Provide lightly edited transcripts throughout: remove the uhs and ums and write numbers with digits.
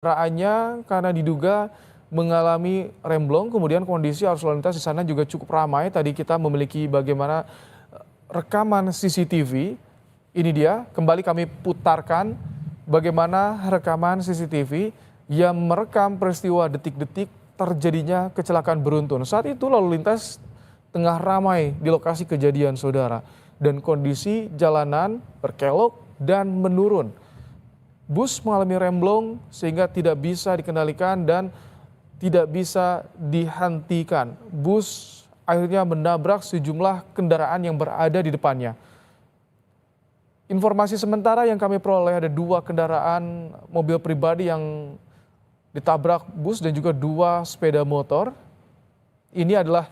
Kendaraannya karena diduga mengalami remblong, kemudian kondisi arus lalu lintas di sana juga cukup ramai. Tadi kita memiliki bagaimana rekaman CCTV. Ini dia, kembali kami putarkan bagaimana rekaman CCTV yang merekam peristiwa detik-detik terjadinya kecelakaan beruntun. Saat itu lalu lintas tengah ramai di lokasi kejadian, saudara. Dan kondisi jalanan berkelok dan menurun. Bus mengalami remblong sehingga tidak bisa dikendalikan dan tidak bisa dihentikan. Bus akhirnya menabrak sejumlah kendaraan yang berada di depannya. Informasi sementara yang kami peroleh ada 2 kendaraan mobil pribadi yang ditabrak bus dan juga 2 sepeda motor. Ini adalah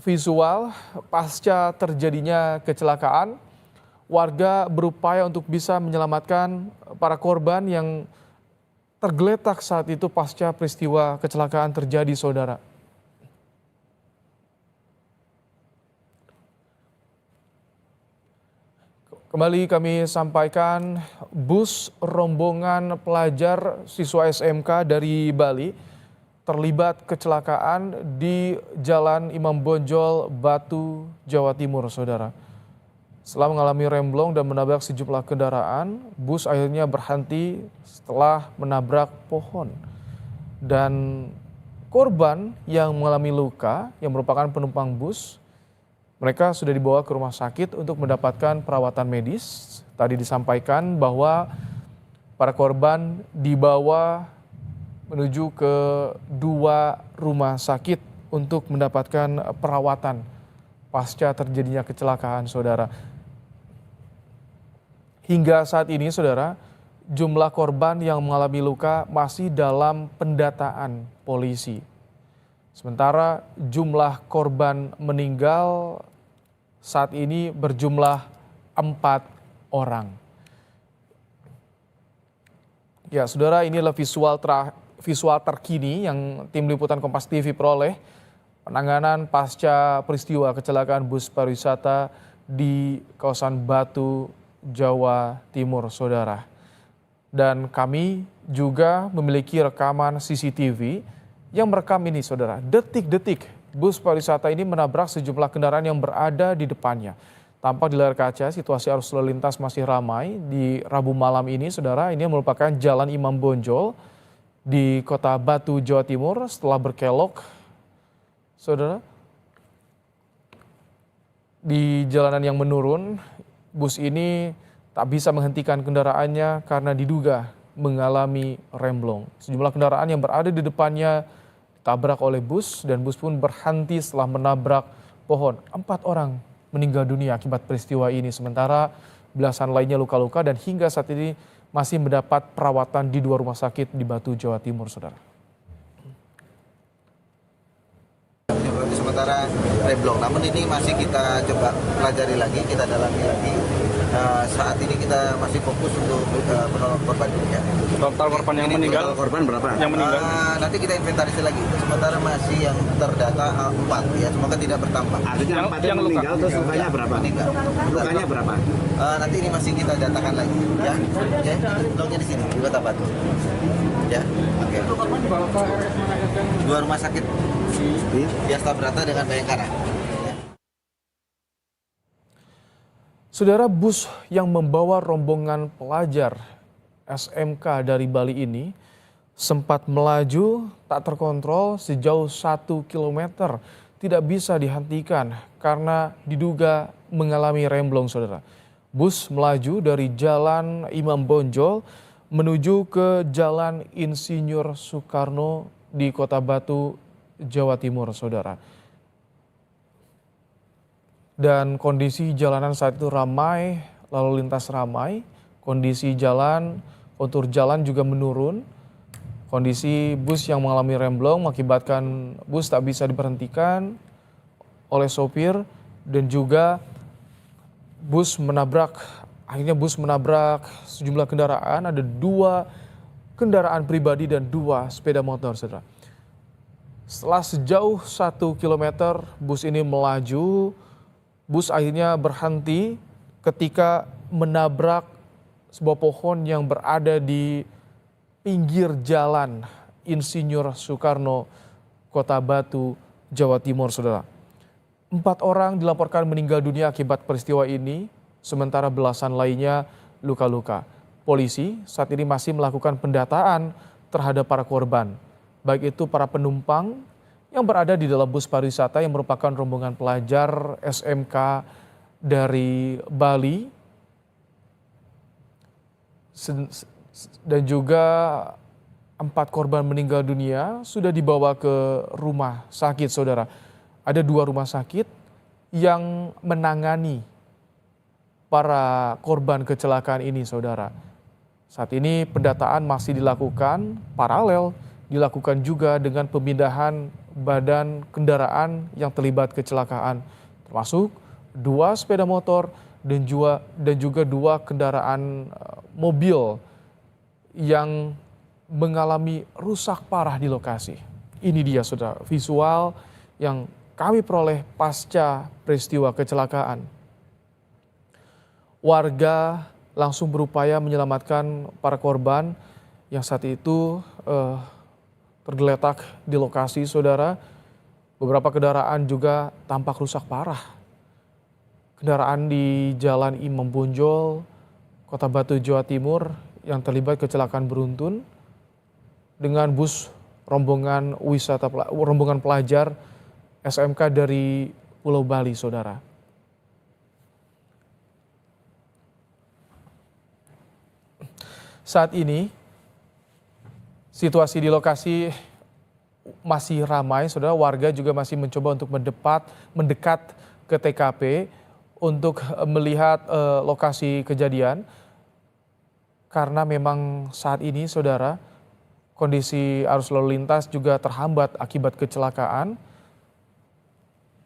visual pasca terjadinya kecelakaan. Warga berupaya untuk bisa menyelamatkan para korban yang tergeletak saat itu pasca peristiwa kecelakaan terjadi, saudara. Kembali kami sampaikan, bus rombongan pelajar siswa SMK dari Bali terlibat kecelakaan di Jalan Imam Bonjol, Batu, Jawa Timur, saudara. Setelah mengalami remblong dan menabrak sejumlah kendaraan, bus akhirnya berhenti setelah menabrak pohon. Dan korban yang mengalami luka yang merupakan penumpang bus, mereka sudah dibawa ke rumah sakit untuk mendapatkan perawatan medis. Tadi disampaikan bahwa para korban dibawa menuju ke 2 rumah sakit untuk mendapatkan perawatan pasca terjadinya kecelakaan, saudara. Hingga saat ini, saudara, jumlah korban yang mengalami luka masih dalam pendataan polisi. Sementara jumlah korban meninggal saat ini berjumlah 4 orang. Ya, saudara, ini adalah visual terkini yang tim liputan Kompas TV peroleh. Penanganan pasca peristiwa kecelakaan bus pariwisata di kawasan Batu, Jawa Timur, saudara. Dan kami juga memiliki rekaman CCTV yang merekam ini, saudara. Detik-detik bus pariwisata ini menabrak sejumlah kendaraan yang berada di depannya. Tampak di layar kaca situasi arus lalu lintas masih ramai di Rabu malam ini, saudara. Ini merupakan Jalan Imam Bonjol di Kota Batu, Jawa Timur setelah berkelok, saudara. Di jalanan yang menurun, bus ini tak bisa menghentikan kendaraannya karena diduga mengalami remblong. Sejumlah kendaraan yang berada di depannya ditabrak oleh bus dan bus pun berhenti setelah menabrak pohon. 4 orang meninggal dunia akibat peristiwa ini, sementara belasan lainnya luka-luka dan hingga saat ini masih mendapat perawatan di 2 rumah sakit di Batu, Jawa Timur, saudara. Sementara remblong, namun ini masih kita coba pelajari lagi, kita dalami lagi. Saat ini kita masih fokus untuk menolong korban ya. Total korban yang meninggal? Total korban berapa? Yang meninggal? Nanti kita inventarisir lagi. Sementara masih yang terdata 4 ya, semoga tidak bertambah. Artinya 4 yang meninggal, terus lukanya berapa? Meninggal. Lukanya berapa? Nanti ini masih kita datakan lagi ya. Ya, bloknya di sini di Kota Batu. Ya, oke. 2 rumah sakit di Astabrata dengan Bayangkara. Saudara, bus yang membawa rombongan pelajar SMK dari Bali ini sempat melaju tak terkontrol sejauh 1 km, tidak bisa dihentikan karena diduga mengalami remblong, saudara. Bus melaju dari Jalan Imam Bonjol menuju ke Jalan Insinyur Soekarno di Kota Batu, Jawa Timur, saudara. Dan kondisi jalanan saat itu ramai, lalu lintas ramai, kondisi jalan, kontur jalan juga menurun. Kondisi bus yang mengalami remblong mengakibatkan bus tak bisa diberhentikan oleh sopir dan juga akhirnya bus menabrak sejumlah kendaraan, ada 2 kendaraan pribadi dan 2 sepeda motor, saudara. Setelah sejauh 1 km bus ini melaju, bus akhirnya berhenti ketika menabrak sebuah pohon yang berada di pinggir jalan Insinyur Soekarno, Kota Batu, Jawa Timur, saudara. 4 orang dilaporkan meninggal dunia akibat peristiwa ini, sementara belasan lainnya luka-luka. Polisi saat ini masih melakukan pendataan terhadap para korban, baik itu para penumpang yang berada di dalam bus pariwisata yang merupakan rombongan pelajar SMK dari Bali, dan juga 4 korban meninggal dunia sudah dibawa ke rumah sakit, saudara. Ada 2 rumah sakit yang menangani para korban kecelakaan ini, saudara. Saat ini pendataan masih dilakukan, paralel dilakukan juga dengan pemindahan badan kendaraan yang terlibat kecelakaan, termasuk 2 sepeda motor dan juga 2 kendaraan mobil yang mengalami rusak parah di lokasi. Ini dia, saudara, visual yang kami peroleh pasca peristiwa kecelakaan. Warga langsung berupaya menyelamatkan para korban yang saat itu tergeletak di lokasi, saudara. Beberapa kendaraan juga tampak rusak parah. Kendaraan di Jalan Imam Bonjol, Kota Batu, Jawa Timur yang terlibat kecelakaan beruntun dengan bus rombongan pelajar SMK dari Pulau Bali, saudara. Saat ini situasi di lokasi masih ramai, saudara. Warga juga masih mencoba untuk mendekat ke TKP untuk melihat lokasi kejadian. Karena memang saat ini, saudara, kondisi arus lalu lintas juga terhambat akibat kecelakaan.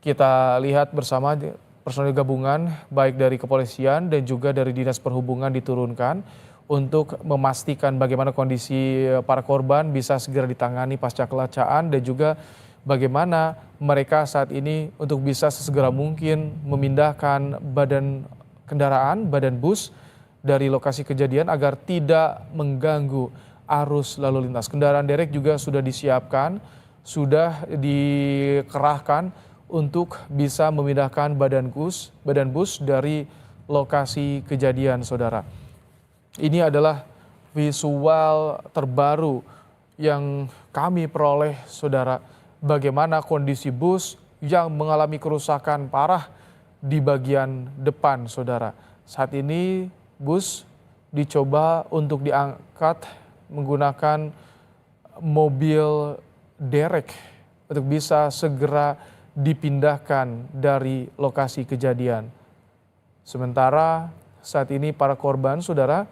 Kita lihat bersama personil gabungan baik dari kepolisian dan juga dari Dinas Perhubungan diturunkan untuk memastikan bagaimana kondisi para korban bisa segera ditangani pasca kecelakaan, dan juga bagaimana mereka saat ini untuk bisa sesegera mungkin memindahkan badan bus dari lokasi kejadian agar tidak mengganggu arus lalu lintas. Kendaraan derek juga sudah disiapkan, sudah dikerahkan untuk bisa memindahkan badan bus dari lokasi kejadian, saudara. Ini adalah visual terbaru yang kami peroleh, saudara, bagaimana kondisi bus yang mengalami kerusakan parah di bagian depan, saudara. Saat ini bus dicoba untuk diangkat menggunakan mobil derek untuk bisa segera dipindahkan dari lokasi kejadian. Sementara saat ini para korban, saudara,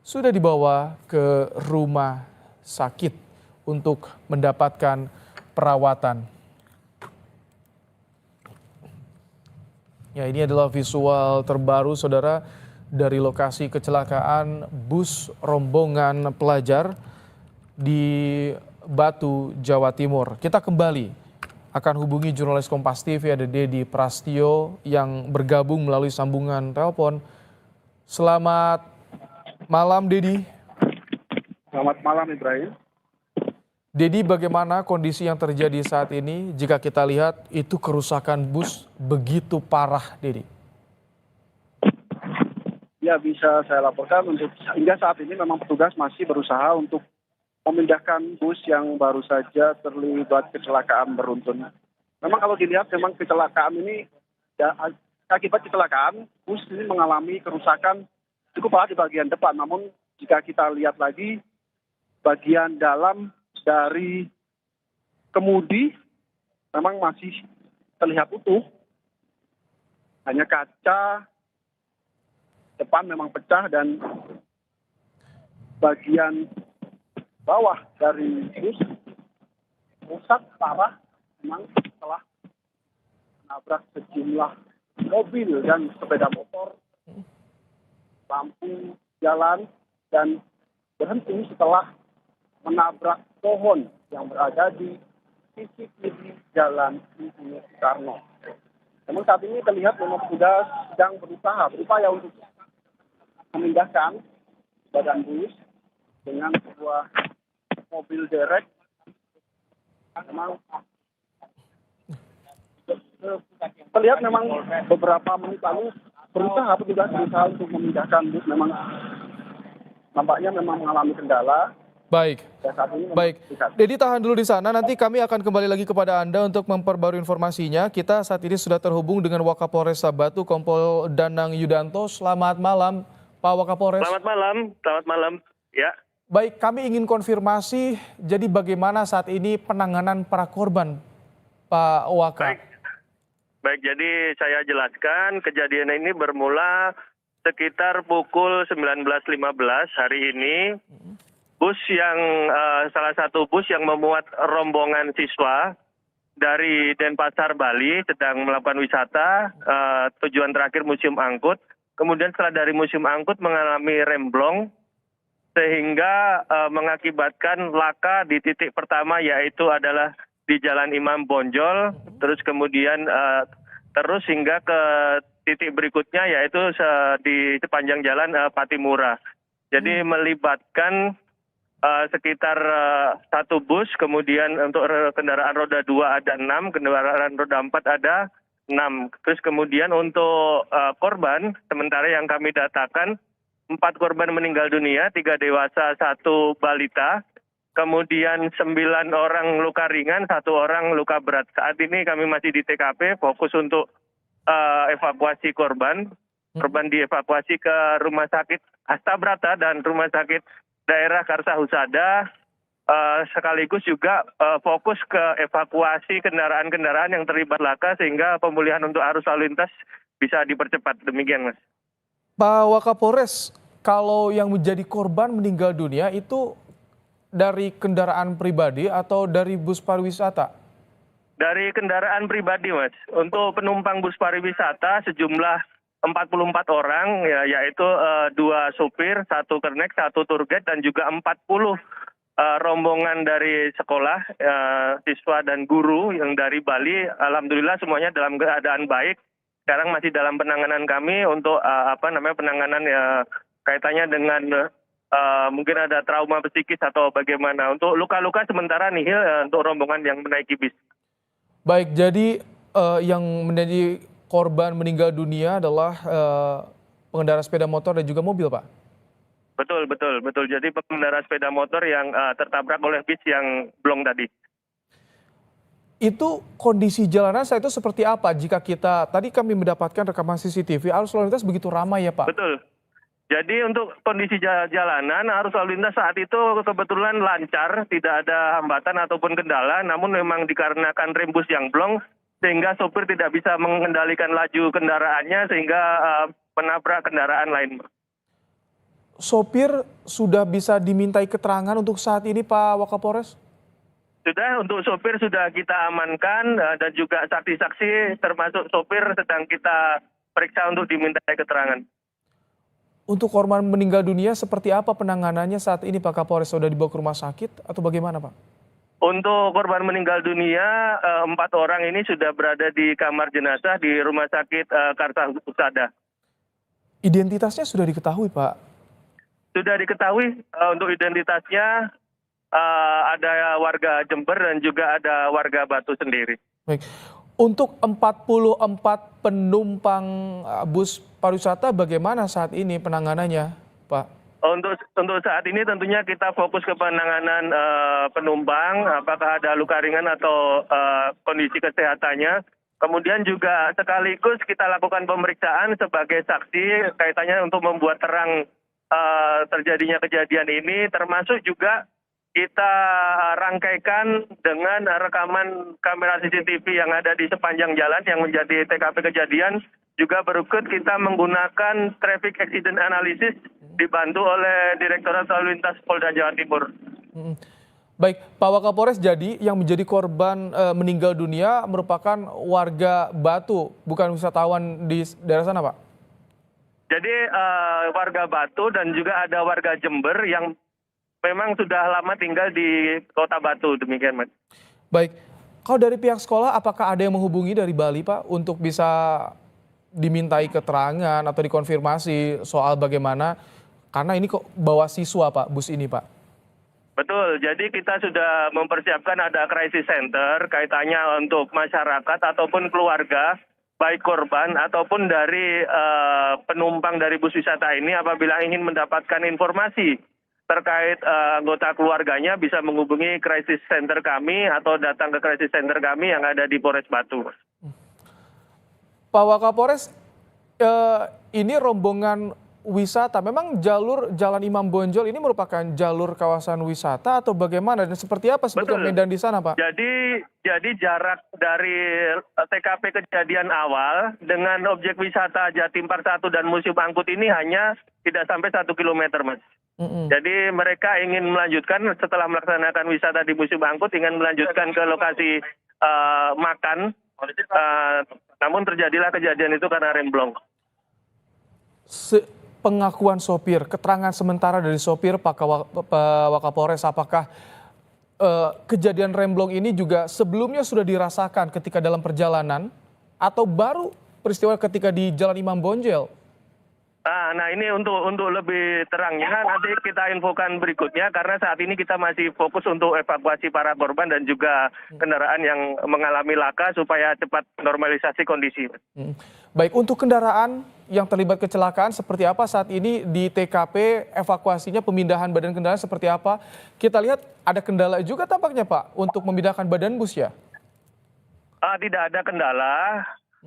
sudah dibawa ke rumah sakit untuk mendapatkan perawatan. Ya, ini adalah visual terbaru, saudara, dari lokasi kecelakaan bus rombongan pelajar di Batu, Jawa Timur. Kita kembali akan hubungi jurnalis Kompas TV, ada Dedi Prastio yang bergabung melalui sambungan telepon. Selamat malam, Dedi. Selamat malam, Ibrahim. Dedi, bagaimana kondisi yang terjadi saat ini? Jika kita lihat itu kerusakan bus begitu parah, Dedi. Ya, bisa saya laporkan untuk hingga saat ini memang petugas masih berusaha untuk memindahkan bus yang baru saja terlibat kecelakaan beruntun. Memang kalau dilihat memang kecelakaan ini ya, akibat kecelakaan bus ini mengalami kerusakan cukup parah di bagian depan. Namun jika kita lihat lagi bagian dalam dari kemudi memang masih terlihat utuh. Hanya kaca depan memang pecah dan bagian bawah dari bus rusak parah memang setelah menabrak sejumlah mobil dan sepeda motor, lampu jalan, dan berhenti setelah menabrak pohon yang berada di sisi kiri jalan Insinyur Soekarno. Namun saat ini terlihat memang petugas sedang berupaya untuk memindahkan badan bus dengan sebuah mobil derek. Memang terlihat memang beberapa menit lalu petugas berusaha untuk memindahkan bus. Memang nampaknya memang mengalami kendala. Baik. Ya, saat ini Baik, Dedi tahan dulu di sana. Nanti kami akan kembali lagi kepada Anda untuk memperbarui informasinya. Kita saat ini sudah terhubung dengan Wakapolres Batu, Kompol Danang Yudanto. Selamat malam, Pak Wakapolres. Selamat malam. Ya. Baik, kami ingin konfirmasi. Jadi bagaimana saat ini penanganan para korban, Pak Waka? Baik. Jadi saya jelaskan kejadian ini bermula sekitar pukul 19.15 hari ini. Bus yang salah satu bus yang memuat rombongan siswa dari Denpasar, Bali sedang melakukan wisata, tujuan terakhir Museum Angkut. Kemudian setelah dari Museum Angkut mengalami remblong sehingga mengakibatkan laka di titik pertama, yaitu adalah di Jalan Imam Bonjol, terus kemudian terus hingga ke titik berikutnya, yaitu di sepanjang Jalan Patimura. Jadi melibatkan sekitar satu bus, kemudian untuk kendaraan roda 2 ada 6, kendaraan roda 4 ada 6. Terus kemudian untuk korban, sementara yang kami datakan 4 korban meninggal dunia, 3 dewasa, 1 balita, kemudian 9 orang luka ringan, 1 orang luka berat. Saat ini kami masih di TKP, fokus untuk evakuasi korban. Korban dievakuasi ke Rumah Sakit Astabrata dan Rumah Sakit Daerah Karsa Husada, sekaligus juga fokus ke evakuasi kendaraan-kendaraan yang terlibat laka sehingga pemulihan untuk arus lalu lintas bisa dipercepat. Demikian, Mas. Pak Wakapolres, kalau yang menjadi korban meninggal dunia itu dari kendaraan pribadi atau dari bus pariwisata? Dari kendaraan pribadi, Mas. Untuk penumpang bus pariwisata sejumlah 44 orang, yaitu 2 supir, 1 kernek, 1 tour guide, dan juga 40 rombongan dari sekolah, siswa dan guru yang dari Bali. Alhamdulillah semuanya dalam keadaan baik. Sekarang masih dalam penanganan kami untuk penanganan kaitannya dengan mungkin ada trauma psikis atau bagaimana. Untuk luka-luka sementara nihil untuk rombongan yang menaiki bis. Baik, jadi yang menjadi korban meninggal dunia adalah pengendara sepeda motor dan juga mobil, Pak? Betul. Jadi pengendara sepeda motor yang tertabrak oleh bis yang blong tadi. Itu kondisi jalanan saat itu seperti apa jika tadi kami mendapatkan rekaman CCTV, arus lalu lintas begitu ramai ya, Pak? Betul. Jadi untuk kondisi jalanan, arus lalu lintas saat itu kebetulan lancar, tidak ada hambatan ataupun kendala, namun memang dikarenakan rem bus yang blong, sehingga sopir tidak bisa mengendalikan laju kendaraannya sehingga menabrak kendaraan lain. Sopir sudah bisa dimintai keterangan untuk saat ini, Pak Wakapolres? Sudah, untuk sopir sudah kita amankan dan juga saksi-saksi termasuk sopir sedang kita periksa untuk dimintai keterangan. Untuk korban meninggal dunia seperti apa penanganannya saat ini, Pak Kapolres? Sudah dibawa ke rumah sakit atau bagaimana, Pak? Untuk korban meninggal dunia, 4 orang ini sudah berada di kamar jenazah di Rumah Sakit Karsa Husada. Identitasnya sudah diketahui, Pak? Sudah diketahui untuk identitasnya ada warga Jember dan juga ada warga Batu sendiri. Baik. Untuk 44 penumpang bus pariwisata bagaimana saat ini penanganannya, Pak? Untuk saat ini tentunya kita fokus ke penanganan penumpang, apakah ada luka ringan atau kondisi kesehatannya. Kemudian juga sekaligus kita lakukan pemeriksaan sebagai saksi kaitannya untuk membuat terang terjadinya kejadian ini, termasuk juga kita rangkaikan dengan rekaman kamera CCTV yang ada di sepanjang jalan yang menjadi TKP kejadian. Juga berikut kita menggunakan traffic accident analysis dibantu oleh Direktorat Lalu Lintas Polda Jawa Timur. Baik, Pak Wakapolres, jadi yang menjadi korban meninggal dunia merupakan warga Batu, bukan wisatawan di daerah sana, Pak? Jadi warga Batu dan juga ada warga Jember yang memang sudah lama tinggal di Kota Batu, demikian, Mas. Baik, kalau dari pihak sekolah apakah ada yang menghubungi dari Bali, Pak, untuk bisa dimintai keterangan atau dikonfirmasi soal bagaimana Karena ini kok bawa siswa Pak, bus ini Pak. Betul, jadi kita sudah mempersiapkan ada crisis center kaitannya untuk masyarakat ataupun keluarga, baik korban ataupun dari penumpang dari bus wisata ini apabila ingin mendapatkan informasi terkait anggota keluarganya bisa menghubungi crisis center kami atau datang ke crisis center kami yang ada di Polres Batu. Pak Wakapolres, ini rombongan wisata, memang jalur Jalan Imam Bonjol ini merupakan jalur kawasan wisata atau bagaimana dan seperti apa sebetulnya medan di sana Pak? Jadi jarak dari TKP kejadian awal dengan objek wisata Jatim Park 1 dan Museum Angkut ini hanya tidak sampai 1 kilometer Mas. Jadi mereka ingin melanjutkan setelah melaksanakan wisata di Museum Angkut ingin melanjutkan ke lokasi makan, namun terjadilah kejadian itu karena remblong. Pengakuan sopir, keterangan sementara dari sopir Pak Wakapolres, apakah kejadian remblong ini juga sebelumnya sudah dirasakan ketika dalam perjalanan atau baru peristiwa ketika di Jalan Imam Bonjol? Nah ini untuk lebih terangnya nanti kita infokan berikutnya karena saat ini kita masih fokus untuk evakuasi para korban dan juga kendaraan yang mengalami laka supaya cepat normalisasi kondisi. Baik, untuk kendaraan yang terlibat kecelakaan seperti apa saat ini di TKP, evakuasinya, pemindahan badan kendaraan seperti apa? Kita lihat ada kendala juga tampaknya Pak untuk memindahkan badan bus ya? Tidak ada kendala.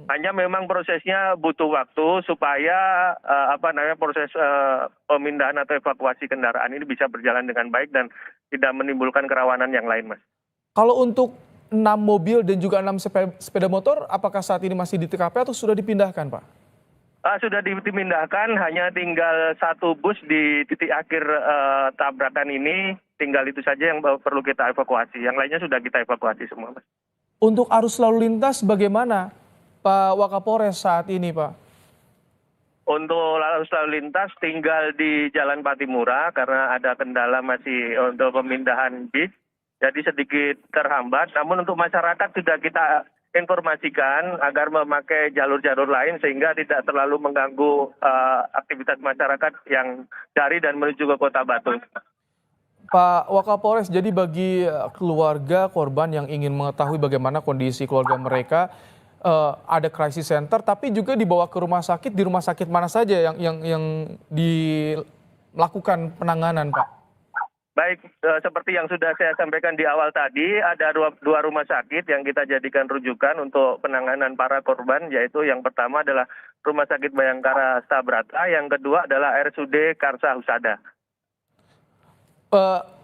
Hanya memang prosesnya butuh waktu supaya proses pemindahan atau evakuasi kendaraan ini bisa berjalan dengan baik dan tidak menimbulkan kerawanan yang lain, Mas. Kalau untuk 6 mobil dan juga 6 sepeda motor, apakah saat ini masih di TKP atau sudah dipindahkan, Pak? Sudah dipindahkan, hanya tinggal 1 bus di titik akhir tabrakan ini, tinggal itu saja yang perlu kita evakuasi. Yang lainnya sudah kita evakuasi semua, Mas. Untuk arus lalu lintas bagaimana, Pak Wakapolres saat ini, Pak? Untuk arus lalu lintas tinggal di Jalan Patimura karena ada kendala masih untuk pemindahan bis, jadi sedikit terhambat. Namun untuk masyarakat sudah kita informasikan agar memakai jalur-jalur lain sehingga tidak terlalu mengganggu aktivitas masyarakat yang dari dan menuju ke Kota Batu. Pak Wakapolres, jadi bagi keluarga korban yang ingin mengetahui bagaimana kondisi keluarga mereka, ada crisis center, tapi juga dibawa ke rumah sakit. Di rumah sakit mana saja yang dilakukan penanganan, Pak? Baik, seperti yang sudah saya sampaikan di awal tadi, ada dua rumah sakit yang kita jadikan rujukan untuk penanganan para korban, yaitu yang pertama adalah Rumah Sakit Bayangkara Stabrata, yang kedua adalah RSUD Karsa Husada.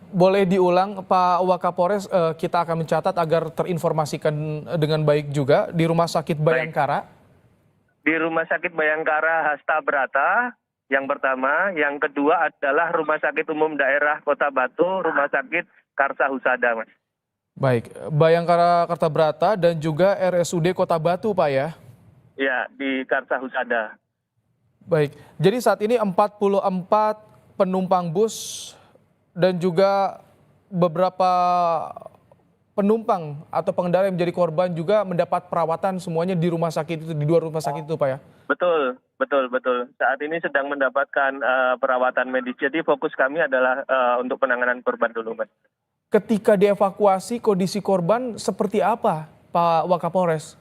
Boleh diulang Pak Wakapolres, kita akan mencatat agar terinformasikan dengan baik juga di Rumah Sakit Bayangkara. Di Rumah Sakit Bayangkara Hasta Brata yang pertama, yang kedua adalah Rumah Sakit Umum Daerah Kota Batu, Rumah Sakit Karsa Husada, Mas. Baik, Bayangkara Kartabrata dan juga RSUD Kota Batu, Pak ya? Ya, di Karsa Husada. Baik, jadi saat ini 44 penumpang bus dan juga beberapa penumpang atau pengendara yang menjadi korban juga mendapat perawatan semuanya di rumah sakit itu, di 2 rumah sakit itu, Pak ya? Betul. Saat ini sedang mendapatkan perawatan medis. Jadi fokus kami adalah untuk penanganan korban dulu, Mas. Ketika dievakuasi, kondisi korban seperti apa, Pak Wakapolres?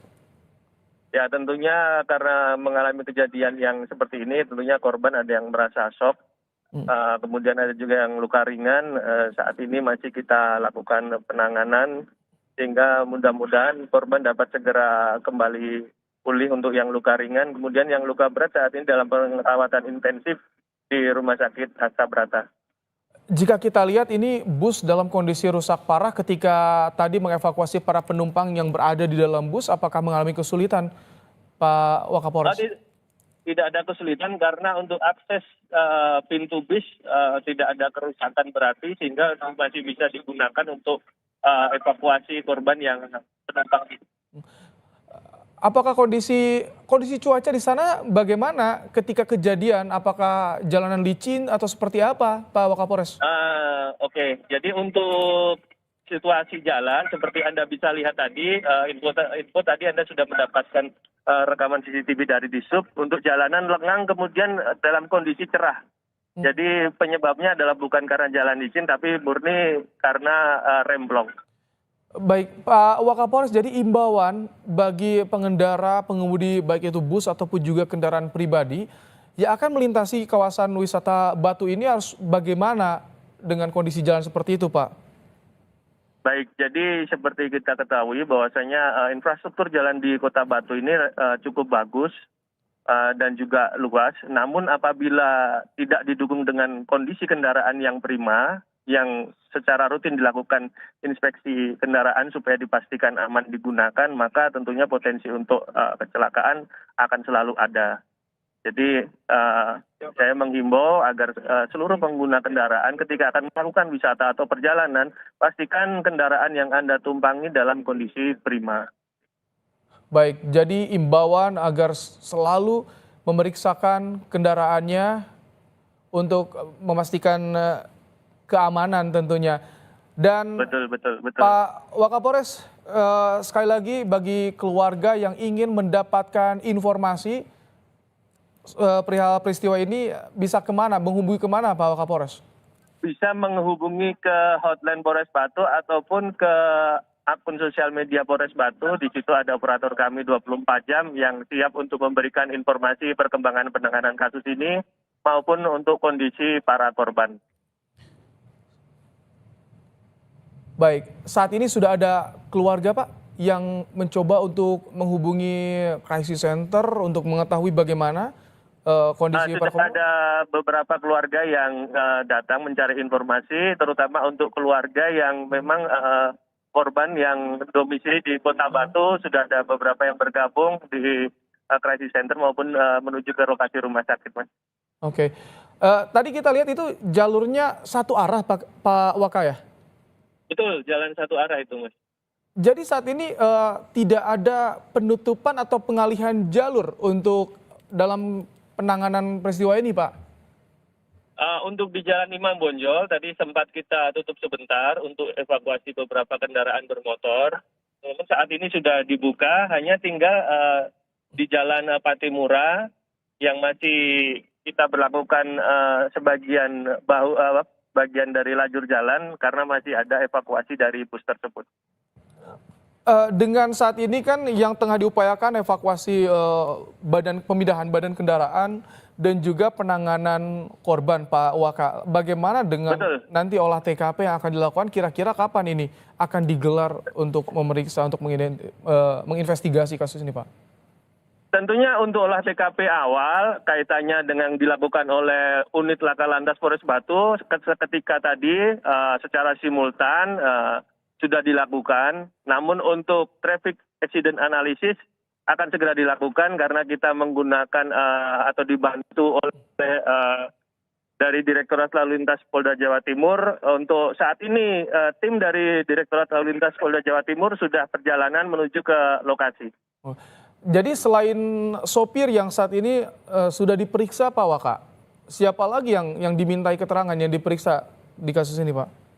Ya, tentunya karena mengalami kejadian yang seperti ini, tentunya korban ada yang merasa shock. Kemudian ada juga yang luka ringan. Saat ini masih kita lakukan penanganan sehingga mudah-mudahan korban dapat segera kembali pulih untuk yang luka ringan. Kemudian yang luka berat saat ini dalam perawatan intensif di Rumah Sakit Hasta Brata. Jika kita lihat ini bus dalam kondisi rusak parah, ketika tadi mengevakuasi para penumpang yang berada di dalam bus, apakah mengalami kesulitan, Pak Wakapolres? Tidak ada kesulitan karena untuk akses pintu bis tidak ada kerusakan berarti sehingga masih bisa digunakan untuk evakuasi korban yang penumpang. Apakah kondisi cuaca di sana bagaimana ketika kejadian? Apakah jalanan licin atau seperti apa, Pak Wakapolres? Oke, jadi untuk situasi jalan seperti Anda bisa lihat tadi, info tadi Anda sudah mendapatkan rekaman CCTV dari Disub. Untuk jalanan lengang kemudian dalam kondisi cerah. Jadi penyebabnya adalah bukan karena jalan licin, tapi murni karena remblong. Baik, Pak Wakapolres, jadi imbauan bagi pengendara, pengemudi baik itu bus ataupun juga kendaraan pribadi yang akan melintasi kawasan wisata Batu ini harus bagaimana dengan kondisi jalan seperti itu, Pak? Baik, jadi seperti kita ketahui bahwasanya infrastruktur jalan di Kota Batu ini cukup bagus dan juga luas. Namun apabila tidak didukung dengan kondisi kendaraan yang prima, yang secara rutin dilakukan inspeksi kendaraan supaya dipastikan aman digunakan, maka tentunya potensi untuk kecelakaan akan selalu ada. Jadi saya menghimbau agar seluruh pengguna kendaraan ketika akan melakukan wisata atau perjalanan, pastikan kendaraan yang Anda tumpangi dalam kondisi prima. Baik, jadi imbauan agar selalu memeriksakan kendaraannya untuk memastikan keamanan tentunya. Dan Betul. Pak Wakapolres, sekali lagi bagi keluarga yang ingin mendapatkan informasi perihal peristiwa ini bisa kemana, menghubungi kemana Pak Wakapolres? Bisa menghubungi ke hotline Polres Batu ataupun ke akun sosial media Polres Batu. Di situ ada operator kami 24 jam yang siap untuk memberikan informasi perkembangan penanganan kasus ini maupun untuk kondisi para korban. Baik, saat ini sudah ada keluarga Pak yang mencoba untuk menghubungi crisis center untuk mengetahui bagaimana kondisi Sudah ada beberapa keluarga yang datang mencari informasi, terutama untuk keluarga yang memang korban yang domisili di Kota Batu. Sudah ada beberapa yang bergabung di crisis center maupun menuju ke lokasi rumah sakit, Mas. Oke, tadi kita lihat itu jalurnya satu arah Pak Waka ya? Betul, jalan satu arah itu, Mas. Jadi saat ini tidak ada penutupan atau pengalihan jalur untuk dalam penanganan peristiwa ini, Pak? Untuk di Jalan Imam Bonjol, tadi sempat kita tutup sebentar untuk evakuasi beberapa kendaraan bermotor. Namun saat ini sudah dibuka, hanya tinggal di Jalan Patimura yang masih kita berlakukan sebagian bagian dari lajur jalan karena masih ada evakuasi dari bus tersebut. Dengan saat ini kan yang tengah diupayakan evakuasi pemindahan badan kendaraan dan juga penanganan korban, Pak Waka. Bagaimana dengan nanti olah TKP yang akan dilakukan, kira-kira kapan ini akan digelar untuk memeriksa, untuk menginvestigasi kasus ini, Pak? Tentunya untuk olah TKP awal kaitannya dengan dilakukan oleh unit Laka Lantas Polres Batu ketika tadi secara simultan sudah dilakukan. Namun untuk traffic accident analysis akan segera dilakukan karena kita menggunakan atau dibantu oleh dari Direktorat Lalu Lintas Polda Jawa Timur. Untuk saat ini tim dari Direktorat Lalu Lintas Polda Jawa Timur sudah perjalanan menuju ke lokasi. Jadi selain sopir yang saat ini sudah diperiksa, Pak Waka, siapa lagi yang dimintai keterangan, yang diperiksa di kasus ini, Pak?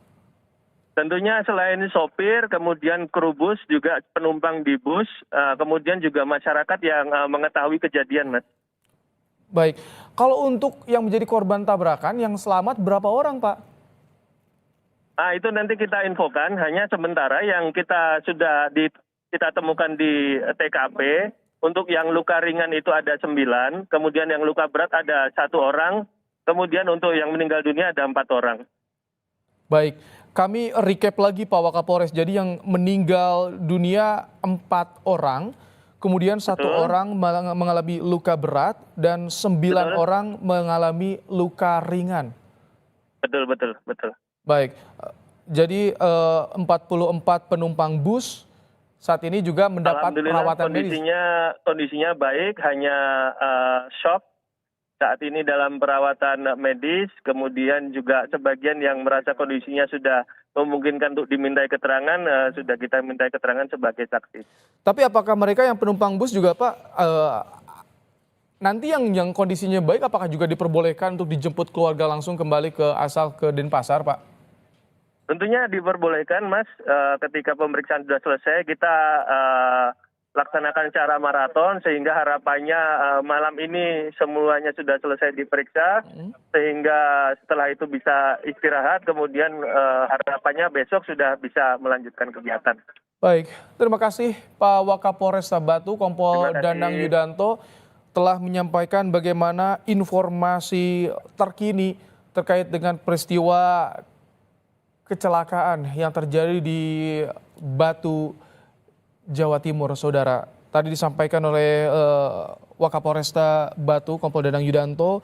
Tentunya selain sopir, kemudian kru bus, juga penumpang di bus, kemudian juga masyarakat yang mengetahui kejadian, Mas. Baik, kalau untuk yang menjadi korban tabrakan, yang selamat berapa orang, Pak? Itu nanti kita infokan, hanya sementara yang kita sudah kita temukan di TKP. Untuk yang luka ringan itu ada 9, kemudian yang luka berat ada 1 orang, kemudian untuk yang meninggal dunia ada 4 orang. Baik, kami recap lagi Pak Wakapolres. Jadi yang meninggal dunia 4 orang, kemudian 1 orang mengalami luka berat dan 9 orang mengalami luka ringan. Betul. Baik, jadi 44 penumpang bus saat ini juga mendapat perawatan medis. Kondisinya baik, hanya shock saat ini dalam perawatan medis. Kemudian juga sebagian yang merasa kondisinya sudah memungkinkan untuk dimintai keterangan, sudah kita mintai keterangan sebagai saksi. Tapi apakah mereka yang penumpang bus juga, Pak, nanti yang kondisinya baik, apakah juga diperbolehkan untuk dijemput keluarga langsung kembali ke asal ke Denpasar, Pak? Tentunya diperbolehkan, Mas. Ketika pemeriksaan sudah selesai, kita laksanakan secara maraton sehingga harapannya malam ini semuanya sudah selesai diperiksa sehingga setelah itu bisa istirahat kemudian harapannya besok sudah bisa melanjutkan kegiatan. Baik, terima kasih Pak Wakapolresta Batu, Kompol Terima kasih. Danang Yudanto telah menyampaikan bagaimana informasi terkini terkait dengan peristiwa kecelakaan yang terjadi di Batu, Jawa Timur, saudara. Tadi disampaikan oleh Wakapolresta Batu, Kompol Danang Yudanto,